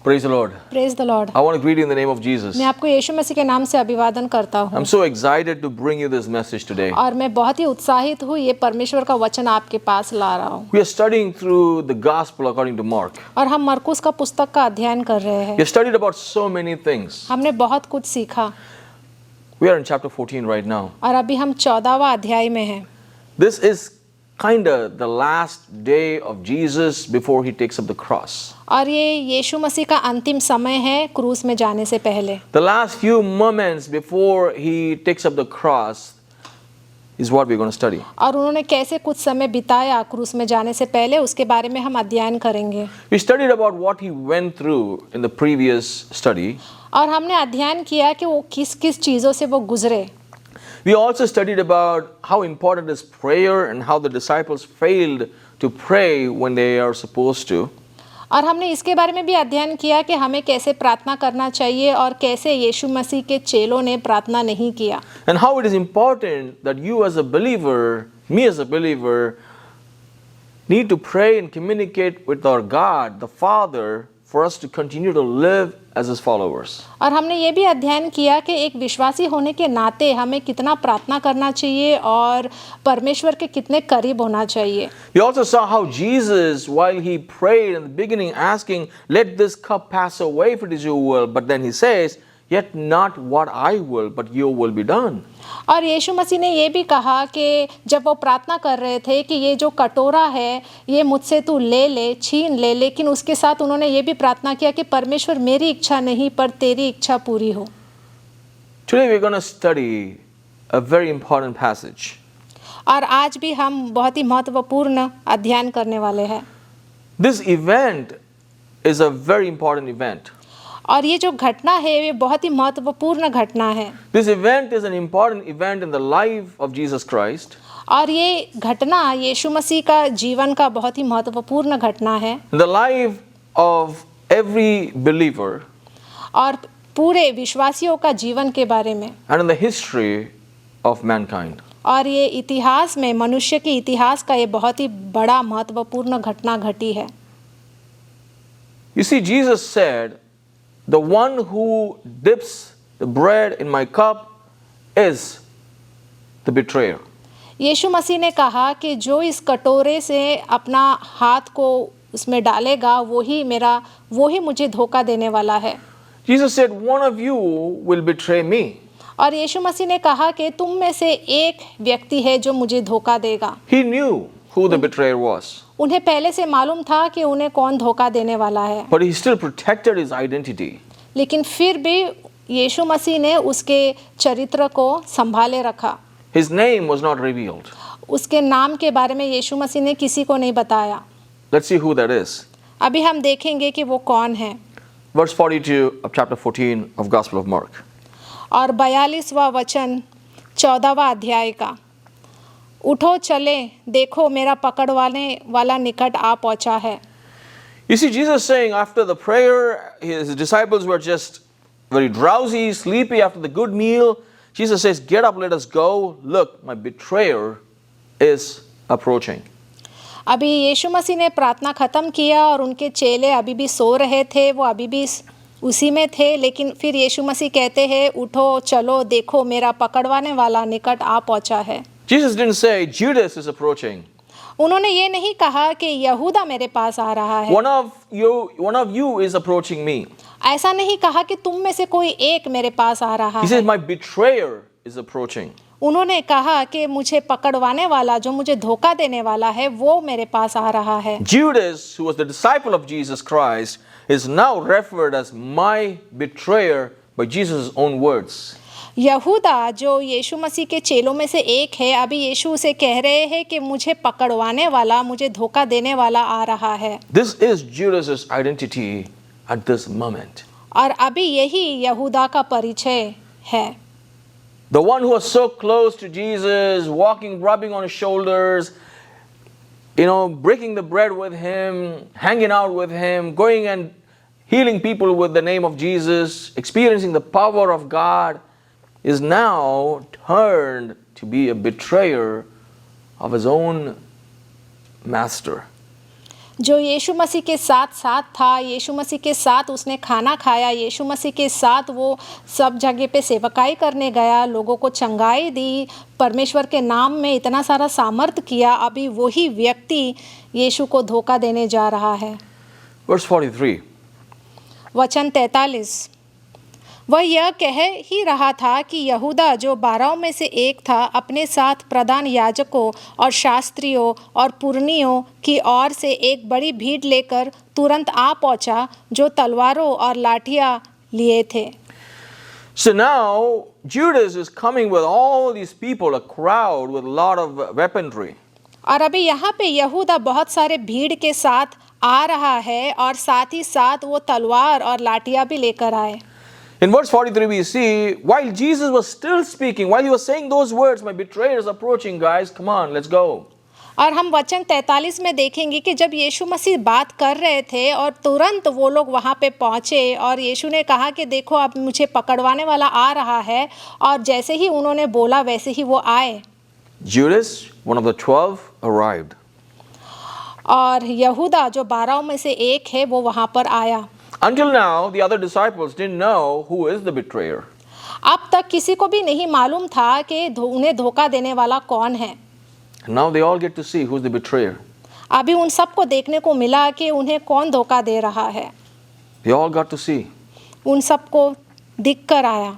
Praise the Lord. Praise the Lord. I want to greet you in the name of Jesus. मैं आपको यीशु मसीह के नाम से अभिवादन करता हूँ I'm so excited to bring you this message today. और मैं बहुत ही उत्साहित हूँ ये परमेश्वर का वचन आपके पास ला रहा हूँ। We are studying through the gospel according to Mark. और हम मरकुस का पुस्तक का अध्ययन कर रहे हैं। We have studied about so many things. हमने बहुत कुछ सीखा We are in chapter 14 right now. और अभी हम 14वां अध्याय में हैं। This is kind of the last day of Jesus before he takes up the cross. और ये यीशु मसीह का अंतिम समय है क्रूस में जाने से पहले। The last few moments before he takes up the cross is what we're going to study. और उन्होंने कैसे कुछ समय बिताया क्रूस में जाने से पहले उसके बारे में हम अध्ययन करेंगे। We studied about what he went through in the previous study. और हमने अध्ययन किया कि वो किस किस चीज़ों से वो गुजरे। We also studied about how important is prayer and how the disciples failed to pray when they are supposed to. और हमने इसके बारे में भी अध्ययन किया कि हमें कैसे प्रार्थना करना चाहिए और कैसे यीशु मसीह के चेलों ने प्रार्थना नहीं किया। And how it is important that you as a believer, me as a believer, need to pray and communicate with our God, the Father, for us to continue to live as His followers. और हमने ये भी अध्ययन किया कि एक विश्वासी होने के नाते हमें कितना प्रार्थना करना चाहिए और परमेश्वर के कितने करीब होना चाहिए। We also saw how Jesus, while He prayed in the beginning, asking, "Let this cup pass away if it is your will," but then He says, "Yet not what I will, but your will be done." और यीशु मसीह ने ये भी कहा कि जब वो प्रार्थना कर रहे थे कि ये जो कटोरा है ये मुझसे तू ले ले, छीन ले, लेकिन उसके साथ उन्होंने ये भी प्रार्थना किया कि परमेश्वर मेरी इच्छा नहीं पर तेरी इच्छा पूरी हो। Today we're going to study a very important passage. और आज भी हम बहुत ही महत्वपूर्ण अध्ययन करने वाले हैं। This event is a very important event. और ये जो घटना है ये बहुत ही महत्वपूर्ण घटना है। This event is an important event in the life of Jesus Christ. और ये घटना यीशु मसीह का जीवन का बहुत ही महत्वपूर्ण घटना है। In the life of every believer. और पूरे विश्वासियों का जीवन के बारे में। And in the history of mankind. और ये इतिहास में मनुष्य के इतिहास का ये बहुत ही बड़ा महत्वपूर्ण घटना घटी है। You see, Jesus said, "The one who dips the bread in my cup is the betrayer." यीशु मसीह ने कहा कि जो इस कटोरे से अपना हाथ को उसमें डालेगा वही मुझे धोखा देने वाला है। Jesus said, "One of you will betray me." और यीशु मसीह ने कहा कि तुम में से एक व्यक्ति है जो मुझे धोखा देगा। He knew who the betrayer was. उन्हें पहले से मालूम था कि उन्हें कौन धोखा देने वाला है। But he still protected his identity. लेकिन फिर भी यीशु मसीह ने उसके चरित्र को संभाले रखा। His name was not revealed. उसके नाम के बारे में यीशु मसीह ने किसी को नहीं बताया। Let's see who that is. अभी हम देखेंगे कि वो कौन है। Verse 42 of chapter 14 of Gospel of Mark. और 42वां वचन 14वां अध्याय का। उठो चले, देखो मेरा पकड़वाने वाला निकट आ पहुंचा है। You see, Jesus saying after the prayer, his disciples were just very drowsy, sleepy after the good meal. Jesus says, "Get up, let us go. Look, my betrayer is approaching." अभी यीशु मसीह ने प्रार्थना खत्म किया और उनके चेले अभी भी सो रहे थे, वो अभी भी उसी में थे, लेकिन फिर यीशु मसीह कहते हैं उठो चलो देखो मेरा पकड़वाने वाला निकट आ पहुंचा है। Jesus didn't say Judas is approaching. उन्होंने ये नहीं कहा कि यहूदा मेरे पास आ रहा है। One of you is approaching me. ऐसा नहीं कहा कि तुम में से कोई एक मेरे पास आ रहा He है। says my betrayer is approaching. उन्होंने कहा कि मुझे पकड़वाने वाला जो मुझे धोखा देने वाला है वो मेरे पास आ रहा है। Judas, who was the disciple of Jesus Christ, is now referred as my betrayer by Jesus' own words. यहूदा जो यीशु मसीह के चेलों में से एक है, अभी यीशु उसे कह रहे हैं कि मुझे पकड़वाने वाला, मुझे धोखा देने वाला आ रहा है। This is Judas's identity at this moment. और अभी यही यहूदा का परिचय है। The one who was so close to Jesus, walking, rubbing on his shoulders, breaking the bread with him, hanging out with him, going and healing people with the name of Jesus, experiencing the power of God, is now turned to be a betrayer of his own master. जो यीशु मसीह के साथ साथ था, यीशु मसीह के साथ उसने खाना खाया, यीशु मसीह के साथ वो सब जगह पे सेवकाई करने गया, लोगों को चंगाई दी, परमेश्वर के नाम में इतना सारा सामर्थ किया, अभी वही व्यक्ति यीशु को धोखा देने जा रहा है। Verse 43. वचन 43। वह यह कह ही रहा था कि यहूदा जो 12 में से एक था अपने साथ प्रधान याजकों और शास्त्रियों और पुरनियों की ओर से एक बड़ी भीड़ लेकर तुरंत आ पहुंचा, जो तलवारों और लाठियां लिए थे। So now Judas is coming with all these people, a crowd with a lot of weaponry. और अभी यहाँ पे यहूदा बहुत सारे भीड़ के साथ आ रहा है और साथ ही साथ वो तलवार और लाठियां भी लेकर आए। In verse 43 we see, while Jesus was still speaking, while he was saying those words, my betrayer is approaching, guys, come on, let's go. और हम वचन 43 में देखेंगे कि जब यीशु मसीह बात कर रहे थे और तुरंत वो लोग वहाँ पे पहुँचे और यीशु ने कहा कि देखो अब मुझे पकड़वाने वाला आ रहा है, और जैसे ही उन्होंने बोला वैसे ही वो आए। Judas, one of the 12, arrived. और यहूदा जो 12 में से एक है वो वहाँ पर आया। Until now, the other disciples didn't know who is the betrayer. अब तक किसी को भी नहीं मालूम था कि उन्हें धोखा देने वाला कौन है। And now they all get to see who's the betrayer. अभी उन सबको देखने को मिला कि उन्हें कौन धोखा दे रहा है। They all got to see. उन सबको दिख कर आया।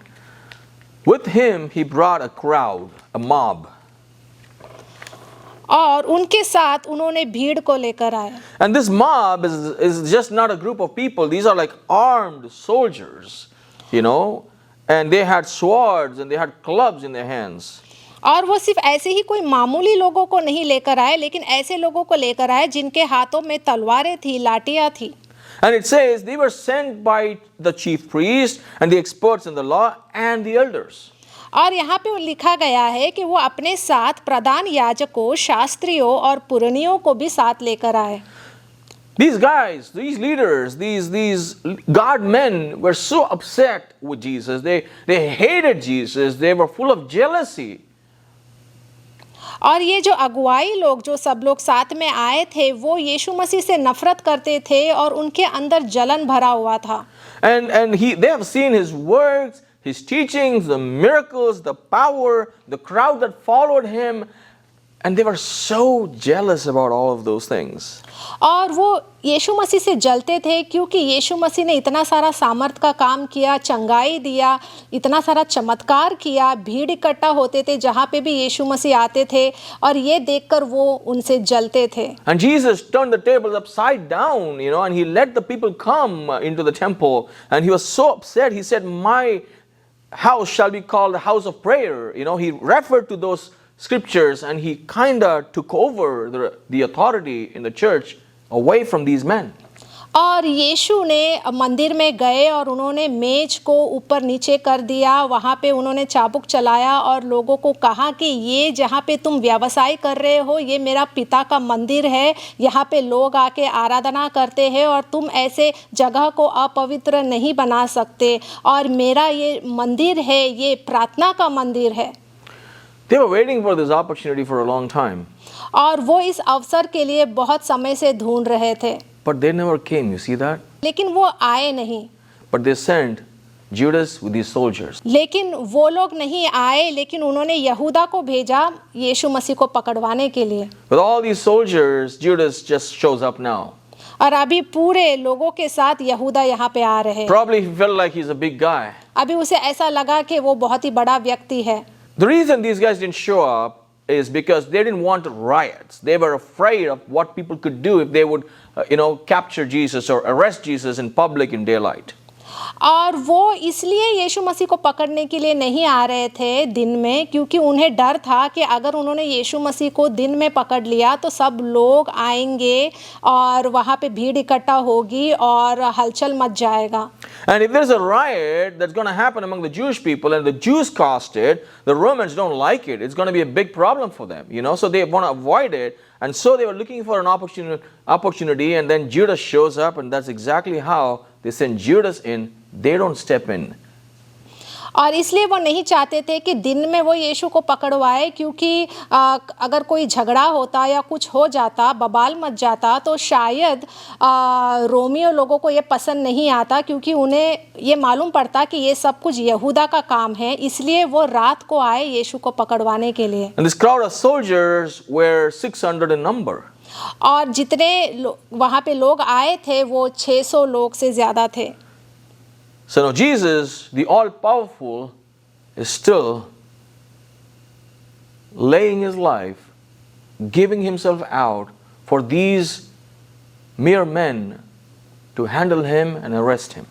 With him, he brought a crowd, a mob. और उनके साथ उन्होंने भीड़ को लेकर आए। And this mob is just not a group of people. These are like armed soldiers, you know, and they had swords and they had clubs in their hands. और वो सिर्फ ऐसे ही कोई मामूली लोगों को नहीं लेकर आए, लेकिन ऐसे लोगों को लेकर आए जिनके हाथों में तलवारें थी, लाठियां थी। And it says they were sent by the chief priests and the experts in the law and the elders. और यहाँ पे लिखा गया है कि वो अपने साथ प्रधान याजकों, शास्त्रियों और पुरनियों को भी साथ लेकर आए। These guys, these leaders, these God men were so upset with Jesus. They hated Jesus. They were full of jealousy. और ये जो अगुवाई लोग, जो सब लोग साथ में आए थे, वो यीशु मसीह से नफरत करते थे और उनके अंदर जलन भरा हुआ था। And they have seen his works, his teachings, the miracles, the power, the crowd that followed him, and they were so jealous about all of those things. और वो यीशु मसीह से जलते थे क्योंकि यीशु मसीह ने इतना सारा सामर्थ का काम किया, चंगाई दिया, इतना सारा चमत्कार किया, भीड़ इकट्ठा होते थे जहाँ पे भी यीशु मसीह आते थे, और ये देखकर वो उनसे जलते थे। And Jesus turned the tables upside down, you know, and he let the people come into the temple, and he was so upset. He said, "My house shall be called a house of prayer." You know, he referred to those scriptures and he kind of took over the authority in the church away from these men. और यीशु ने मंदिर में गए और उन्होंने मेज को ऊपर नीचे कर दिया, वहाँ पे उन्होंने चाबुक चलाया और लोगों को कहा कि ये जहाँ पे तुम व्यवसाय कर रहे हो, ये मेरा पिता का मंदिर है, यहाँ पे लोग आके आराधना करते हैं और तुम ऐसे जगह को अपवित्र नहीं बना सकते, और मेरा ये मंदिर है, ये प्रार्थना का मंदिर है। They were waiting for this opportunity for a long time. और वो इस अवसर के लिए बहुत समय से ढूंढ रहे थे, But they never came, you see that? लेकिन वो आए नहीं। But they sent Judas with these soldiers. लेकिन वो लोग नहीं आए, लेकिन उन्होंने यहूदा को भेजा यीशु मसीह को पकड़वाने के लिए। With all these soldiers, Judas just shows up now. और अभी पूरे लोगों के साथ यहूदा यहाँ पे आ रहे हैं। Probably he felt like he's a big guy. अभी उसे ऐसा लगा कि वो बहुत ही बड़ा व्यक्ति है। The reason these guys didn't show up is because they didn't want riots. They were afraid of what people could do if they would, capture Jesus or arrest Jesus in public in daylight. और वो इसलिए यीशु मसीह को पकड़ने के लिए नहीं आ रहे थे दिन में, क्योंकि उन्हें डर था कि अगर उन्होंने यीशु मसीह को दिन में पकड़ लिया तो सब लोग आएंगे और वहाँ पे भीड़ इकट्ठा होगी और हलचल मच जाएगा। And if there's a riot that's going to happen among the Jewish people and the Jews caused it, the Romans don't like it. It's going to be a big problem for them, so they want to avoid it. And so they were looking for an opportunity, and then Judas shows up, and that's exactly how they send Judas in. They don't step in. और इसलिए वो नहीं चाहते थे कि दिन में वो यीशु को पकड़वाए, क्योंकि अगर कोई झगड़ा होता या कुछ हो जाता, बवाल मच जाता, तो शायद रोमियो लोगों को ये पसंद नहीं आता, क्योंकि उन्हें ये मालूम पड़ता कि ये सब कुछ यहूदा का काम है। इसलिए वो रात को आए यीशु को पकड़वाने के लिए। And this crowd of soldiers were 600 in number. और जितने वहाँ पे लोग आए थे वो 600 लोग से ज़्यादा थे। So now Jesus, the all-powerful, is still laying his life, giving himself out for these mere men to handle him and arrest him.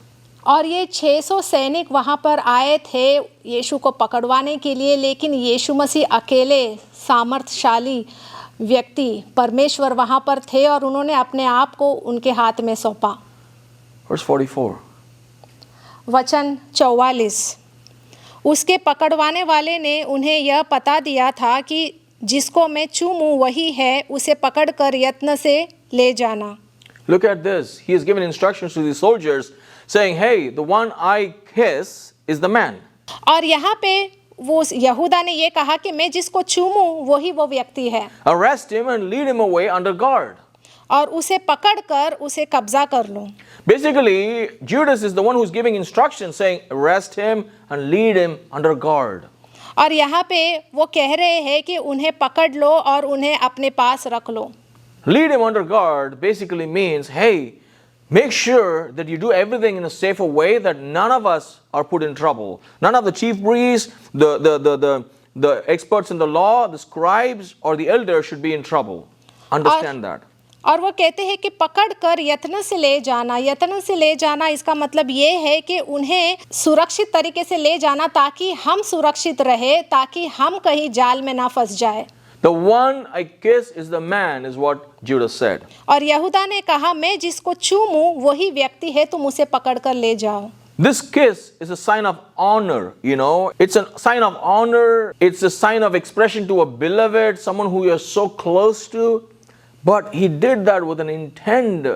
और ये 600 सैनिक वहाँ पर आए थे यीशु को पकड़वाने के लिए, लेकिन यीशु मसीह अकेले सामर्थशाली व्यक्ति परमेश्वर वहाँ पर थे और उन्होंने अपने आप को उनके हाथ में सौंपा। Verse 44. वचन 44। उसके पकड़वाने वाले ने उन्हें यह पता दिया था कि जिसको मैं चूमूं वही है, उसे पकड़कर यत्न से ले जाना। Look at this. He has given instructions to the soldiers saying, hey, the one I kiss is the man. और यहाँ पे वो यहूदा ने ये कहा कि मैं जिसको चूमूं वही वो व्यक्ति है, Arrest him and lead him away under guard. और उसे पकड़कर उसे कब्जा कर लो। Basically, Judas is the one who's giving instructions saying, arrest him and lead him under guard. और यहाँ पे वो कह रहे हैं कि उन्हें पकड़ लो और उन्हें अपने पास रख लो। Lead him under guard basically means, hey, make sure that you do everything in a safer way, that none of us are put in trouble. None of the chief priests, the experts in the law, the scribes, or the elders should be in trouble. Understand that. और वो कहते हैं कि पकड़ कर यत्न से ले जाना। यत्न से ले जाना इसका मतलब ये है कि उन्हें सुरक्षित तरीके से ले जाना, ताकि हम सुरक्षित रहे, ताकि हम कहीं जाल में ना फंस जाए। The one I kiss is the man, is what Judas said. और यहूदा ने कहा, मैं जिसको चूमूं वही व्यक्ति है, तुम उसे पकड़ कर ले जाओ। This kiss is a sign of honor, you know. It's a sign of honor. It's a sign of expression to a beloved, someone who you're so close to. But he did that with an intent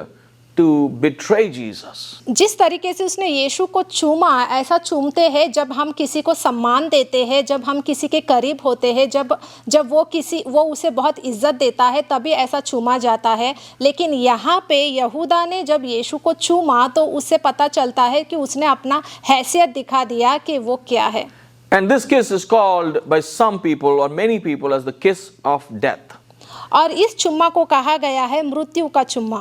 to betray Jesus. जिस तरीके से उसने यीशु को चूमा, ऐसा चूमते हैं जब हम किसी को सम्मान देते हैं, जब हम किसी के करीब होते हैं, जब वो उसे बहुत इज्जत देता है, तभी ऐसा चूमा जाता है। लेकिन यहाँ पे यहूदा ने जब यीशु को चूमा तो उससे पता चलता है कि उसने अपना हैसियत दिखा दिया कि वो क्या है। And this kiss is called by some people or many people as the kiss of death. और इस चुम्मा को कहा गया है मृत्यु का चुम्मा।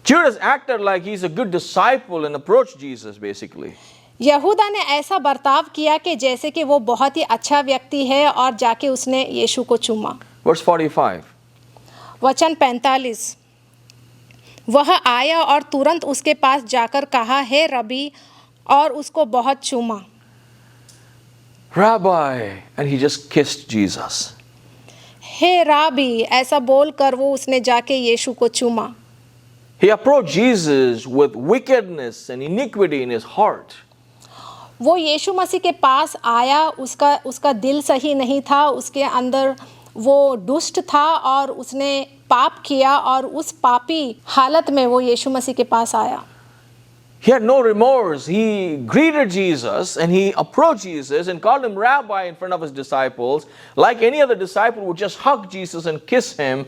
Judas acted like he's a good disciple and approached Jesus basically. यहूदा ने ऐसा बर्ताव किया कि जैसे कि वो बहुत ही अच्छा व्यक्ति है और जाके उसने यीशु को चूमा। Verse 45. वचन 45। वह आया और तुरंत उसके पास जाकर कहा, हे रबी, और उसको बहुत चूमा। Rabbi, and he just kissed Jesus. हे राबी, ऐसा बोलकर वो उसने जाके यीशु को चूमा। He approached Jesus with wickedness and iniquity in his heart. वो यीशु मसीह के पास आया, उसका दिल सही नहीं था, उसके अंदर वो दुष्ट था और उसने पाप किया, और उस पापी हालत में वो यीशु मसीह के पास आया। He had no remorse. He greeted Jesus and he approached Jesus and called him Rabbi in front of his disciples. Like any other disciple would just hug Jesus and kiss him,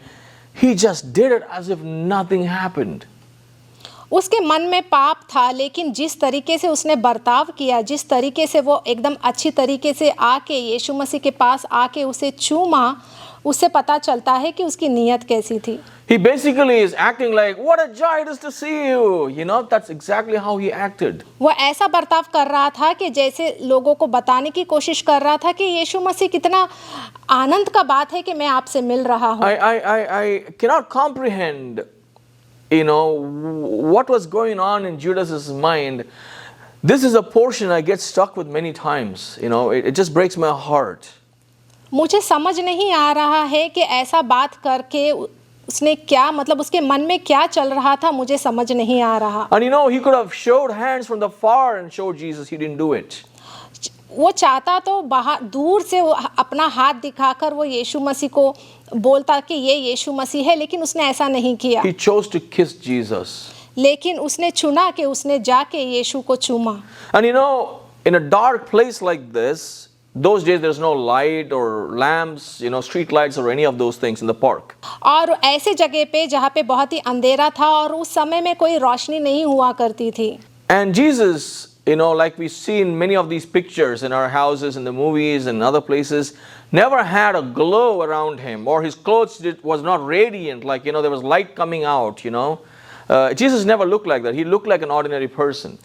he just did it as if nothing happened. उसके मन में पाप था, लेकिन जिस तरीके से उसने बर्ताव किया, जिस तरीके से वो एकदम अच्छी तरीके से आके यीशु मसीह के पास आके उसे चूमा, उससे पता चलता है कि उसकी नीयत कैसी थी। He basically is acting like, what a joy it is to see you. You know, that's exactly how he acted. वो ऐसा बर्ताव कर रहा था कि जैसे लोगों को बताने की कोशिश कर रहा था कि यीशु मसीह कितना आनंद का बात है कि मैं आपसे मिल रहा हूँ। I cannot comprehend, you know, what was going on in Judas's mind. This is a portion I get stuck with many times. You know, it just breaks my heart. मुझे समझ नहीं आ रहा है कि ऐसा बात करके उसने क्या, मतलब उसके मन में क्या चल रहा था, मुझे समझ नहीं आ रहा। And you know, he could have showed hands from the far and showed Jesus. He didn't do it. वो चाहता तो बाहर दूर से अपना हाथ दिखाकर वो यीशु मसीह को बोलता कि ये यीशु मसीह है, लेकिन उसने ऐसा नहीं किया। He chose to kiss Jesus. लेकिन उसने चुना कि उसने जाके यीशु को चूमा। And you know, in a dark place like this, those days there's no light or lamps, street lights or any of those things in the park. और ऐसे जगह पे जहाँ पे बहुत ही अंधेरा था और उस समय में कोई रोशनी नहीं हुआ करती थी. And Jesus, like we see in many of these pictures in our houses, in the movies and other places, never had a glow around him, or his clothes was not radiant, like, there was light coming out, Jesus never looked like that. He looked like an ordinary person.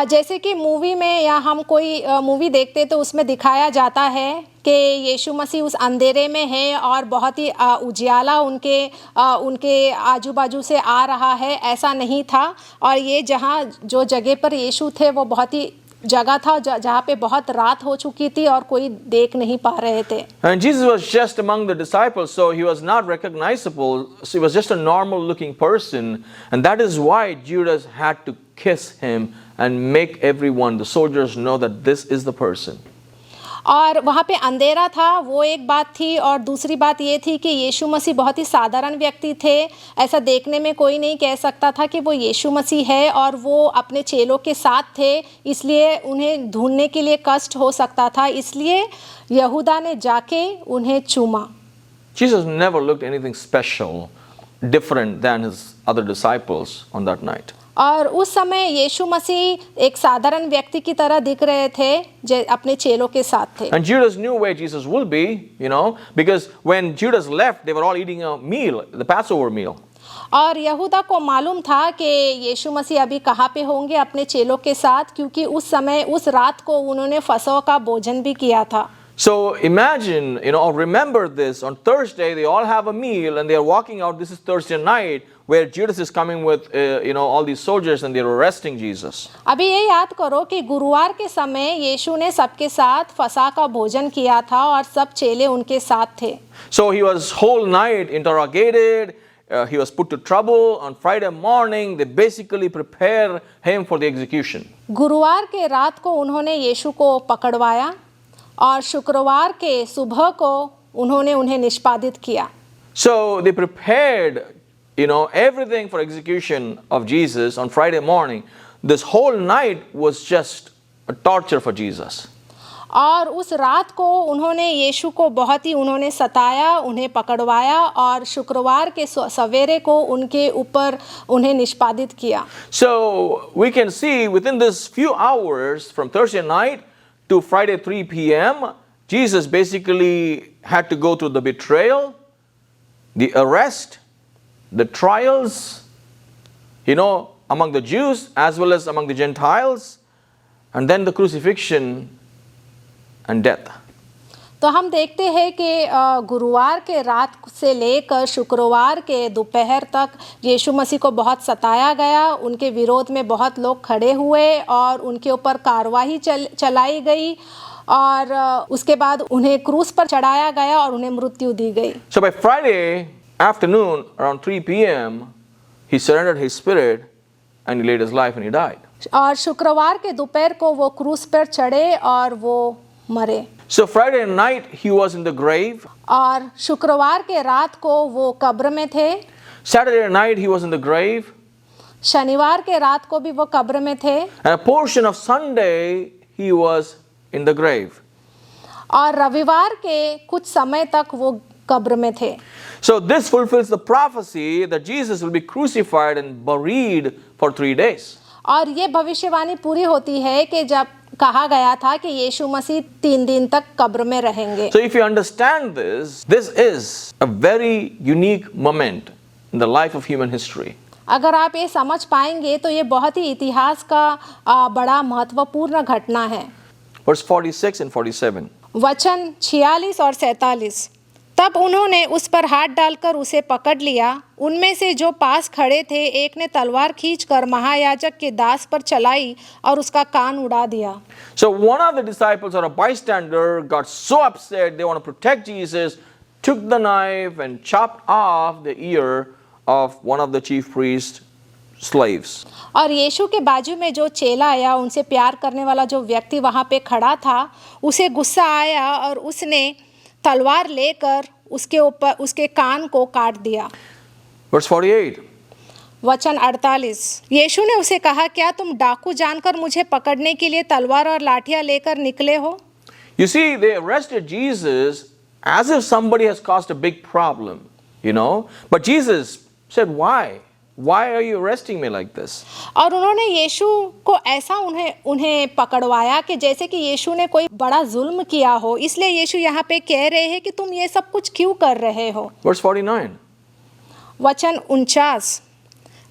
जैसे कि movie में या हम कोई movie देखते तो उसमें दिखाया जाता है कि यीशु मसीह उस अंधेरे में है और बहुत ही उजियाला उनके आजू बाजू से आ रहा है, ऐसा नहीं था. और ये जो जगह पर यीशु थे वो बहुत ही जगह था जहाँ पे बहुत रात हो चुकी थी और कोई देख नहीं पा रहे थे. And Jesus was just among the disciples, so he was not recognizable. So he was just a normal looking person, and that is why Judas had to kiss him and make everyone, the soldiers, know that this is the person. और वहाँ पे अंधेरा था, वो एक बात थी. और दूसरी बात ये थी कि यीशु मसीह बहुत ही साधारण व्यक्ति थे. ऐसा देखने में कोई नहीं कह सकता था कि वो यीशु मसीह है, और वो अपने चेलों के साथ थे, इसलिए उन्हें ढूंढने के लिए कष्ट हो सकता था. इसलिए यहूदा ने जाके उन्हें चूमा. Jesus never looked anything special, different than his other disciples on that night. और उस समय यीशु मसीह एक साधारण व्यक्ति की तरह दिख रहे थे जो अपने चेलों के साथ थे. And Judas knew where Jesus would be, because when Judas left, they were all eating a meal, the Passover meal. और यहूदा को मालूम था कि यीशु मसीह अभी कहाँ पे होंगे अपने चेलों के साथ, क्योंकि उस रात को उन्होंने फसह का भोजन भी किया था. So imagine, or remember this, on Thursday they all have a meal and they are walking out. This is Thursday night where Judas is coming with, all these soldiers and they are arresting Jesus. अभी ये याद करो कि गुरुवार के समय यीशु ने सबके साथ फसह का भोजन किया था और सब चेले उनके साथ थे. So he was whole night interrogated. He was put to trouble. On Friday morning, they basically prepare him for the execution. गुरुवार के रात को उन्होंने यीशु को पकड़वाया और शुक्रवार के सुबह को उन्होंने उन्हें निष्पादित किया. So they prepared, everything for execution of Jesus on Friday morning. This whole night was just a torture for Jesus. और उस रात को उन्होंने यीशु को बहुत ही उन्होंने सताया, उन्हें पकड़वाया और शुक्रवार के सवेरे को उनके ऊपर उन्हें निष्पादित किया. So we can see within this few hours from Thursday night to Friday 3 p.m., Jesus basically had to go through the betrayal, the arrest, the trials, among the Jews as well as among the Gentiles, and then the crucifixion and death. तो हम देखते हैं कि गुरुवार के रात से लेकर शुक्रवार के दोपहर तक यीशु मसीह को बहुत सताया गया. उनके विरोध में बहुत लोग खड़े हुए और उनके ऊपर कार्रवाई चलाई गई और उसके बाद उन्हें क्रूस पर चढ़ाया गया और उन्हें मृत्यु दी गई. So by Friday afternoon around 3 p.m. he surrendered his spirit and he laid his life and he died. और शुक्रवार के दोपहर को वो क्रूस पर चढ़े और वो मरे. So Friday night he was in the grave. और शुक्रवार के रात को वो कब्र में थे. Saturday night he was in the grave. शनिवार के रात को भी वो कब्र में थे. And a portion of Sunday he was in the grave. और रविवार के कुछ समय तक वो कब्र में थे. So this fulfills the prophecy that Jesus will be crucified and buried for 3 days. और ये भविष्यवाणी पूरी होती है कि जब कहा गया था कि यीशु मसीह 3 दिन तक कब्र में रहेंगे. So if you understand this, this is a very unique moment in the life of human history. अगर आप ये समझ पाएंगे तो ये बहुत ही इतिहास का बड़ा महत्वपूर्ण घटना है. Verse 46 and 47. वचन 46 और 47. तब उन्होंने उस पर हाथ डालकर उसे पकड़ लिया. उनमें से जो पास खड़े थे एक ने तलवार खींचकर महायाजक के दास पर चलाई और उसका कान उड़ा दिया. So one of the disciples or a bystander got so upset they want to protect Jesus, took the knife and chopped off the ear of one of the chief priest's slaves. और यीशु के बाजू में जो चेला आया, उनसे प्यार करने वाला जो व्यक्ति वहाँ पे खड़ा था, उसे गुस्सा आया और उसने तलवार लेकर उसके कान को काट दिया. Verse 48. वचन 48। यीशु ने उसे कहा, क्या तुम डाकू जानकर मुझे पकड़ने के लिए तलवार और लाठियां लेकर निकले हो? You see, they arrested Jesus as if somebody has caused a big problem, you know. But Jesus said, why? Why are you arresting me like this? और उन्होंने यीशु को ऐसा उन्हें पकड़वाया कि जैसे कि यीशु ने कोई बड़ा जुल्म किया हो। इसलिए यीशु यहाँ पे कह रहे हैं कि तुम ये सब कुछ क्यों कर रहे हो? Verse 49. वचन 49।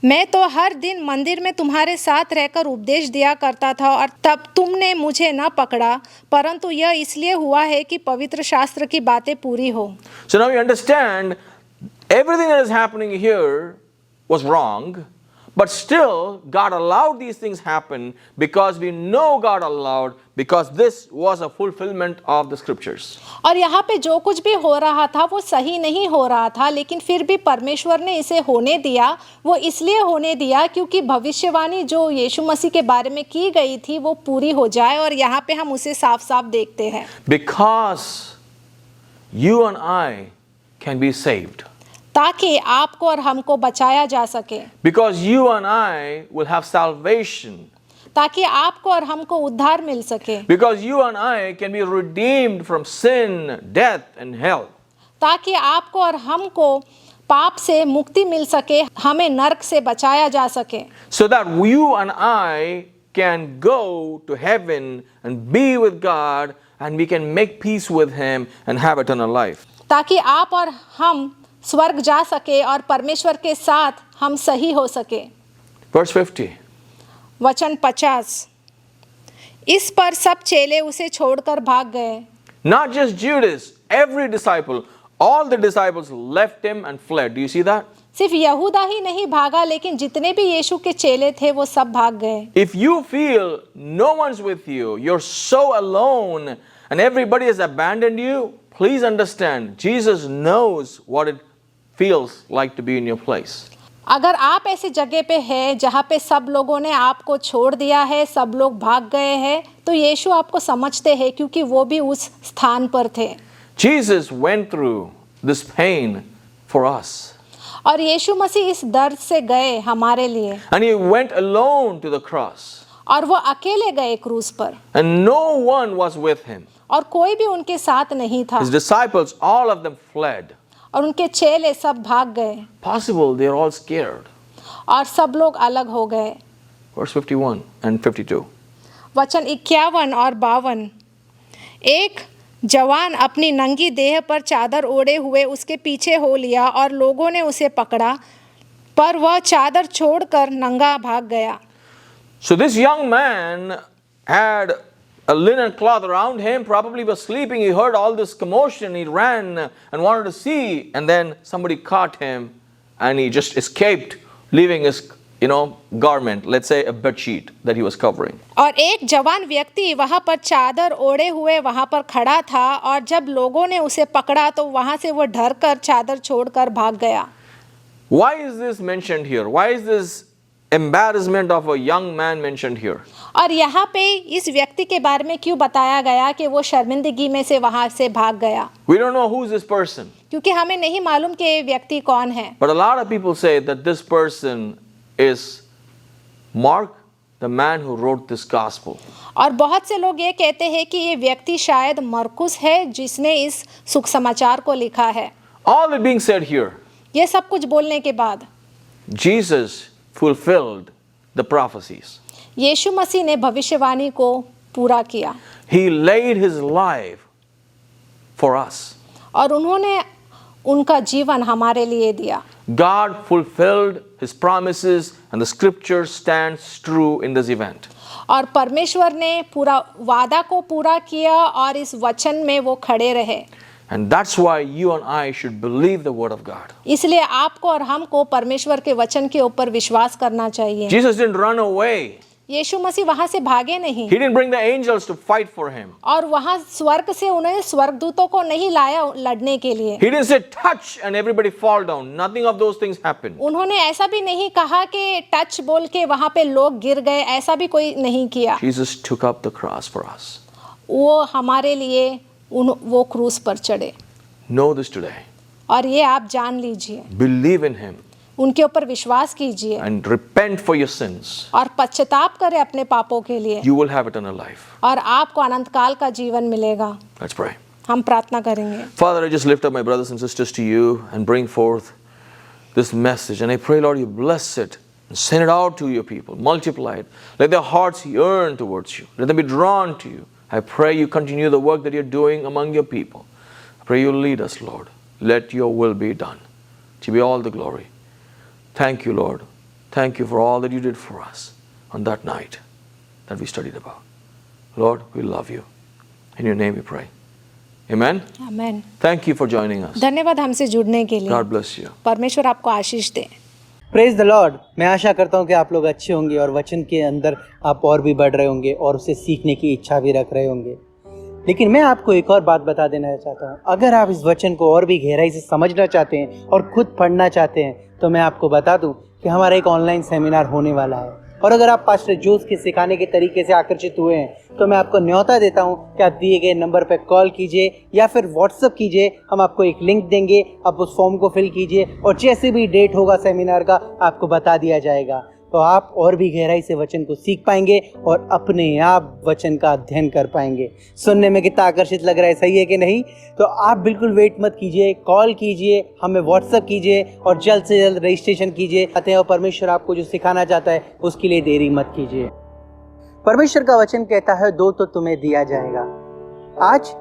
मैं तो हर दिन मंदिर में तुम्हारे साथ रहकर उपदेश दिया करता था और तब तुमने मुझे न पकड़ा, परंतु यह इसलिए हुआ है कि पवित्र शास्त्र की बातें पूरी हो। So now you understand everything that is happening here was wrong, but still God allowed these things happen because we know God allowed, because this was a fulfillment of the scriptures. और यहाँ पे जो कुछ भी हो रहा था वो सही नहीं हो रहा था, लेकिन फिर भी परमेश्वर ने इसे होने दिया। वो इसलिए होने दिया क्योंकि भविष्यवाणी जो यीशु मसीह के बारे में की गई थी वो पूरी हो जाए, और यहाँ पे हम उसे साफ साफ देखते हैं। Because you and I can be saved. ताकि आपको और हमको बचाया जा सके। Because you and I will have salvation. ताकि आपको और हमको उद्धार मिल सके। Because you and I can be redeemed from sin, death and hell. ताकि आपको और हमको पाप से मुक्ति मिल सके, हमें नरक से बचाया जा सके। So that you and I can go to heaven and be with God, and we can make peace with Him and have eternal life. ताकि आप और हम स्वर्ग जा सके और परमेश्वर के साथ हम सही हो सके। Verse 50. वचन 50। इस पर सब चेले उसे छोड़कर भाग गए। Not just Judas, every disciple, all the disciples left him and fled. Do you see that? सिर्फ यहूदा ही नहीं भागा, लेकिन जितने भी यीशु के चेले थे वो सब भाग गए। If you feel no one's with you, you're so alone and everybody has abandoned you, please understand, Jesus knows what it feels like to be in your place. अगर आप ऐसी जगह पे हैं जहाँ पे सब लोगों ने आपको छोड़ दिया है, सब लोग भाग गए हैं, तो यीशु आपको समझते हैं क्योंकि वो भी उस स्थान पर थे। Jesus went through this pain for us. और यीशु मसीह इस दर्द से गए हमारे लिए। And He went alone to the cross. और वो अकेले गए क्रूस पर। And no one was with Him. और कोई भी उनके साथ नहीं था। His disciples, all of them fled. और उनके चेले सब भाग गए। Possible they're all scared. और सब लोग अलग हो गए। Verse 51 and 52. वचन 51 और 52। एक जवान अपनी नंगी देह पर चादर ओढ़े हुए उसके पीछे हो लिया और लोगों ने उसे पकड़ा, पर वह चादर छोड़कर नंगा भाग गया। So this young man had a linen cloth around him, probably was sleeping. He heard all this commotion. He ran and wanted to see, and then somebody caught him and he just escaped, leaving his garment, let's say a bed sheet that he was covering. और एक जवान व्यक्ति वहाँ पर चादर ओढ़े हुए वहाँ पर खड़ा था, और जब लोगों ने उसे पकड़ा तो वहाँ से वो डर कर चादर छोड़कर भाग गया। Why is this mentioned here? Why is this embarrassment of a young man mentioned here? और यहाँ पे इस व्यक्ति के बारे में क्यों बताया गया कि वो शर्मिंदगी में से वहाँ से भाग गया? We don't know who's this person. क्योंकि हमें नहीं मालूम कि ये व्यक्ति कौन है। But a lot of people say that this person is Mark, the man who wrote this gospel. और बहुत से लोग ये कहते हैं कि ये व्यक्ति शायद मरकुस है जिसने इस सुख समाचार को लिखा है। All that being said here, ये सब कुछ बोलने के बाद Jesus fulfilled the prophecies. यीशु मसीह ने भविष्यवाणी को पूरा किया। He laid his life for us. और उन्होंने उनका जीवन हमारे लिए दिया। God fulfilled his promises and the scripture stands true in this event. और परमेश्वर ने पूरा वादा को पूरा किया और इस वचन में वो खड़े रहे। And that's why you and I should believe the word of God. इसलिए आपको और हमको परमेश्वर के वचन के ऊपर विश्वास करना चाहिए। Jesus didn't run away. यीशु मसीह वहां से भागे नहीं। He didn't bring the angels to fight for him. और वहां स्वर्ग से उन्हें स्वर्गदूतों को नहीं लाया लड़ने के लिए। He didn't say touch and everybody fall down. Nothing of those things happened. उन्होंने ऐसा भी नहीं कहा कि टच बोल के वहां पे लोग गिर गए, ऐसा भी कोई नहीं किया। Jesus took up the cross for us. वो हमारे लिए वो क्रूस पर चढ़े। Know this today. और ये आप जान लीजिए। Believe in him. उनके ऊपर विश्वास कीजिए and repent for your sins, और पश्चाताप करें अपने पापों के लिए, you will have eternal life. और आपको अनंत काल का जीवन मिलेगा। Let's pray. हम प्रार्थना करेंगे। Father, I just lift up my brothers and sisters to you and bring forth this message. And I pray, Lord, you bless it and send it out to your people. Multiply it. Let their hearts yearn towards you. Let them be drawn to you. I pray you continue the work that you're doing among your people. I pray you lead us, Lord. Let your will be done. To be all the glory. Thank you, Lord. Thank you for all that you did for us on that night that we studied about. Lord, we love you. In your name we pray. Amen. Amen. Thank you for joining us. धन्यवाद हमसे जुड़ने के लिए। God bless you. परमेश्वर आपको आशीष दे। Praise the Lord. मैं आशा करता हूँ कि आप लोग अच्छे होंगे और वचन के अंदर आप और भी बढ़ रहे होंगे और उसे सीखने की इच्छा भी रख रहे होंगे। लेकिन मैं आपको एक और बात बता देना चाहता हूँ, अगर आप इस वचन को और भी गहराई से समझना चाहते हैं और खुद पढ़ना चाहते हैं तो मैं आपको बता दूँ कि हमारा एक ऑनलाइन सेमिनार होने वाला है। और अगर आप पास्टर जोस के सिखाने के तरीके से आकर्षित हुए हैं तो मैं आपको न्योता देता हूं कि आप दिए गए नंबर पर कॉल कीजिए या फिर व्हाट्सएप कीजिए। हम आपको एक लिंक देंगे, आप उस फॉर्म को फिल कीजिए और जैसे भी डेट होगा सेमिनार का आपको बता दिया जाएगा। तो आप और भी गहराई से वचन को सीख पाएंगे और अपने आप वचन का अध्ययन कर पाएंगे। सुनने में कितना आकर्षित लग रहा है, सही है कि नहीं? तो आप बिल्कुल वेट मत कीजिए, कॉल कीजिए, हमें व्हाट्सएप कीजिए और जल्द से जल्द रजिस्ट्रेशन कीजिए। आते हैं और परमेश्वर आपको जो सिखाना चाहता है उसके लिए देरी मत कीजिए। परमेश्वर का वचन कहता है, दो तो तुम्हें दिया जाएगा। आज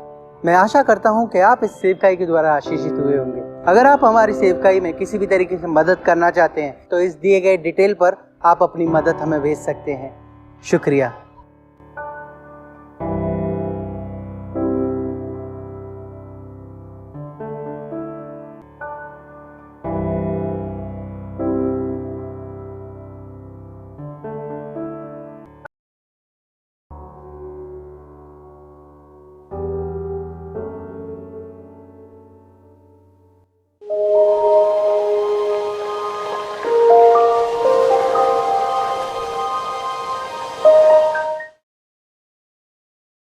मैं आशा करता हूं कि आप इस सेवकाई के द्वारा आशीषित हुए होंगे। अगर आप हमारी सेवकाई में किसी भी तरीके से मदद करना चाहते हैं तो इस दिए गए डिटेल पर आप अपनी मदद हमें भेज सकते हैं। शुक्रिया।